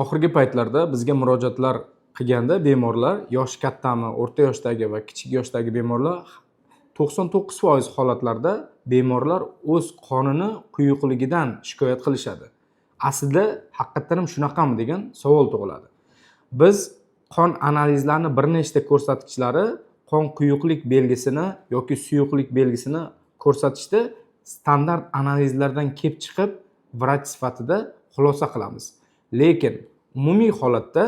Oxirgi paytlarda bizga murojaatlar qilganda bemorlar yoshi kattami, o'rta yoshdagi va kichik yoshdagi bemorlar 99% holatlarda bemorlar o'z qonini quyuqligidan shikoyat qilishadi. Aslida haqiqatan ham shunaqami degan savol tug'iladi. Biz qon analizlarini bir nechta ko'rsatkichlari qon quyuqlik belgisini yoki suyuqlik belgisini ko'rsatishda standart analizlardan kelib chiqib vrach sifatida xulosa qilamiz. Lekin umumiy holatda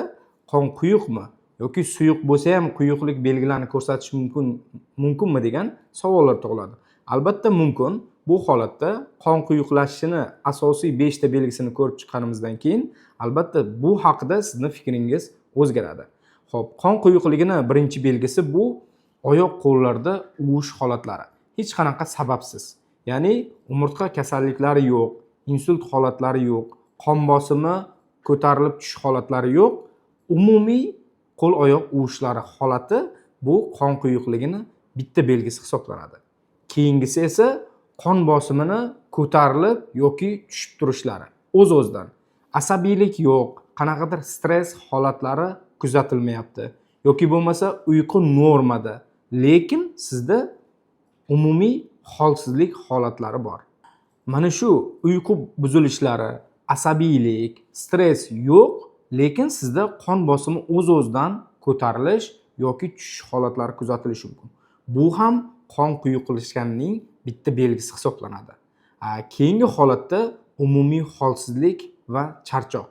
qon quyuqmi yoki suyuq bo'lsa ham quyuqlik belgilarini ko'rsatish mumkinmi degan savollar tug'iladi. Albatta mumkin. Bu holatda qon quyuqlashishini asosiy 5 ta belgisini ko'rib chiqqanimizdan keyin albatta bu haqida sizning fikringiz o'zgaradi. Xo'p, qon quyuqligini birinchi belgisi bu oyoq qo'llarda uvish holatlari. Hech qanaqa sababsiz. Ya'ni umurtqa kasalliklari yo'q, insult holatlari yo'q, qon bosimi ko'tarilib tushish holatlari yo'q. Umumiy qo'l oyoq uvishlari holati bu qon quyuqligini bitta belgisi hisoblanadi. Keyingisi esa qon bosimini ko'tarilib yoki tushib turishlari. O'z-o'zidan. Asabiylik yo'q, qanaqadir stress holatlari kuzatilmayapti yoki bo'lmasa uyqu normada, lekin sizda umumiy holsizlik holatlari bor. Mana shu uyqu buzilishlari, asabiylik, stress yo'q, lekin sizda qon bosimi o'z-o'zidan ko'tarilish yoki tushish holatlari kuzatilishi mumkin. Bu ham qon quyuqlashganining bitta belgisi hisoblanadi. Keyingi holatda umumiy holsizlik va charchoq.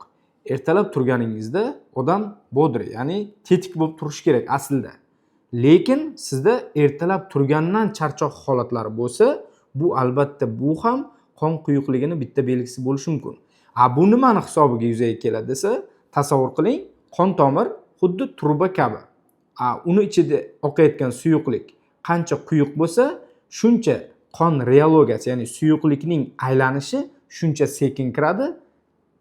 Ertalab turganingizda odam bodri, ya'ni tetik bo'lib turish kerak aslida. Lekin sizda ertalab turgandan charchoq holatlari bo'lsa, bu albatta bu ham qon quyuqligini bitta belgisi bo'lishi mumkin. Bu nimani hisobiga yuzaga keladi desa, tasavvur qiling, qon tomir xuddi truba kabi. Uni ichida oqayotgan suyuqlik qancha quyuq bo'lsa, shuncha qon reologiyasi, ya'ni suyuqlikning aylanishi shuncha sekin kiradi,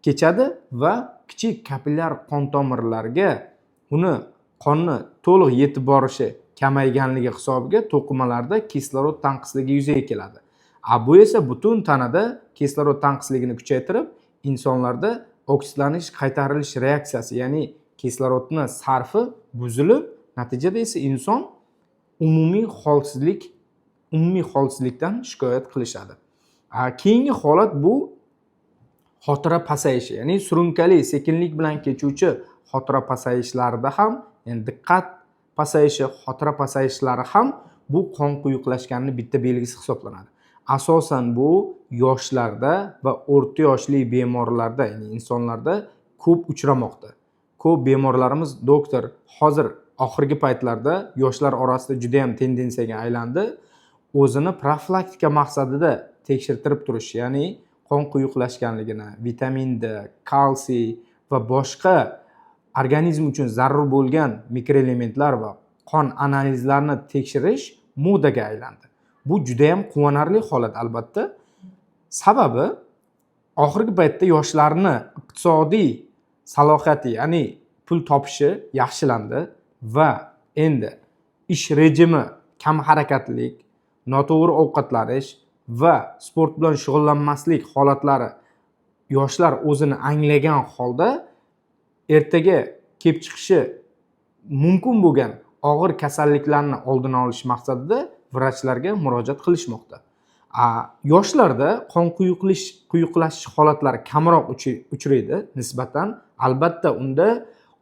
kechadi va kichik kapillyar qon tomirlarga uni qonni to'liq yetib borishi kamayganligi hisobiga to'qimalarda kislorod tanqisligi yuzaga keladi. Bu esa butun tanada kislorod tanqisligini kuchaytirib, insonlarda oksidlanish qaytarilish reaksiyasi, ya'ni kislorodning sarfi buzilib, natijada esa inson umumiy holsizlikdan shikoyat qilishadi. Keyingi holat bu xotira pasayishi, ya'ni surunkali sekinlik bilan kechuvchi xotira pasayishlarida ham, ya'ni diqqat pasayishi, xotira pasayishlari ham bu qon quyuqlashganining bitta belgisi hisoblanadi. Asosan bu yoshlarda va o'rta yoshli bemorlarda, ya'ni insonlarda ko'p uchramoqda. Ko'p bemorlarimiz doktor hozir oxirgi paytlarda yoshlar orasida juda ham tendensiyaga aylandi. O'zini profilaktika maqsadida tekshirtirib turish, ya'ni qon quyuqlashganligini, vitamin D, kalsiy va boshqa organizm uchun zarur bo'lgan mikroelementlar va qon analizlarini tekshirish modaga aylandi. Bu juda ham quvonarli holat albatta. Sababi oxirgi paytda yoshlarning iqtisodiy salohiyati, ya'ni pul topishi yaxshilandi va endi ish rejimi kam harakatlik, noto'g'ri ovqatlanish va sport bilan shug'ullanmaslik holatlari yoshlar o'zini anglagan holda ertaga kelib chiqishi mumkin bo'lgan og'ir kasalliklarni oldini olish maqsadida vrachlarga murojaat qilishmoqda. Yoshlarda qon quyuqlashish holatlari kamroq uchraydi nisbatan. Albatta unda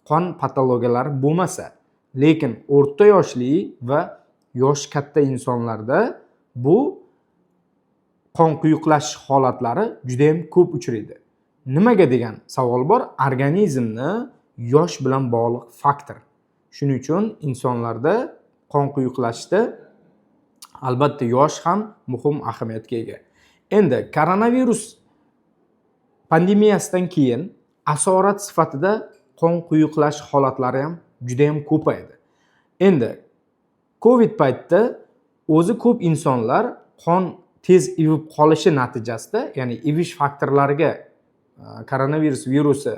qon patologiyalari bo'lmasa, lekin o'rta yoshli va yosh katta insonlarda bu qon quyuqlashish holatlari juda ham ko'p uchraydi. Nimaga degan savol bor? Organizmni yosh bilan bog'liq faktor. Shuning uchun insonlarda qon quyuqlashishda albatta yosh ham muhim ahamiyatga ega. Endi koronavirus pandemiyasidan keyin asorat sifatida qon quyuqlash holatlari ham juda ham ko'paydi. Endi Covid paytda o'zi ko'p insonlar qon tez ivib qolishi natijasida, ya'ni ivish faktorlariga koronavirus virusi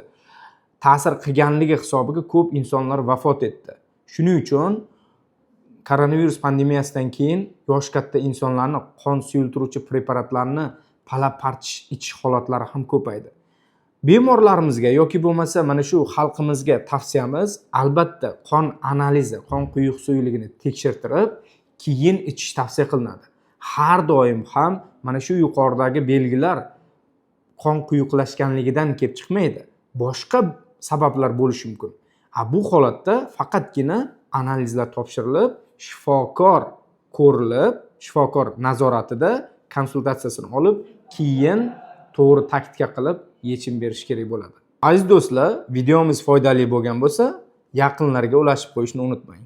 ta'sir qilganligi hisobiga ko'p insonlar vafot etdi. Shuning uchun koronavirus pandemiyasidan keyin yosh katta insonlarning qon suyultiruvchi preparatlarni palab partish ichish holatlari ham ko'paydi. Bemorlarimizga yoki bo'lmasa mana shu xalqimizga tavsiyamiz albatta qon analizi, qon quyuq suyuqligini tekshirtirib, keyin ichish tavsiya qilinadi. Har doim ham mana shu yuqoridagi belgilar qon quyuqlashganligidan kelib chiqmaydi. Boshqa sabablar bo'lishi mumkin. Bu holatda faqatgina analizlar topshirilib, shifokor ko'rilib, shifokor nazoratida konsultatsiyasini olib, keyin to'g'ri taktika qilib yechim berish kerak bo'ladi. Aziz do'stlar, videomiz foydali bo'lgan bo'lsa, yaqinlarga ulashib qo'yishni unutmang.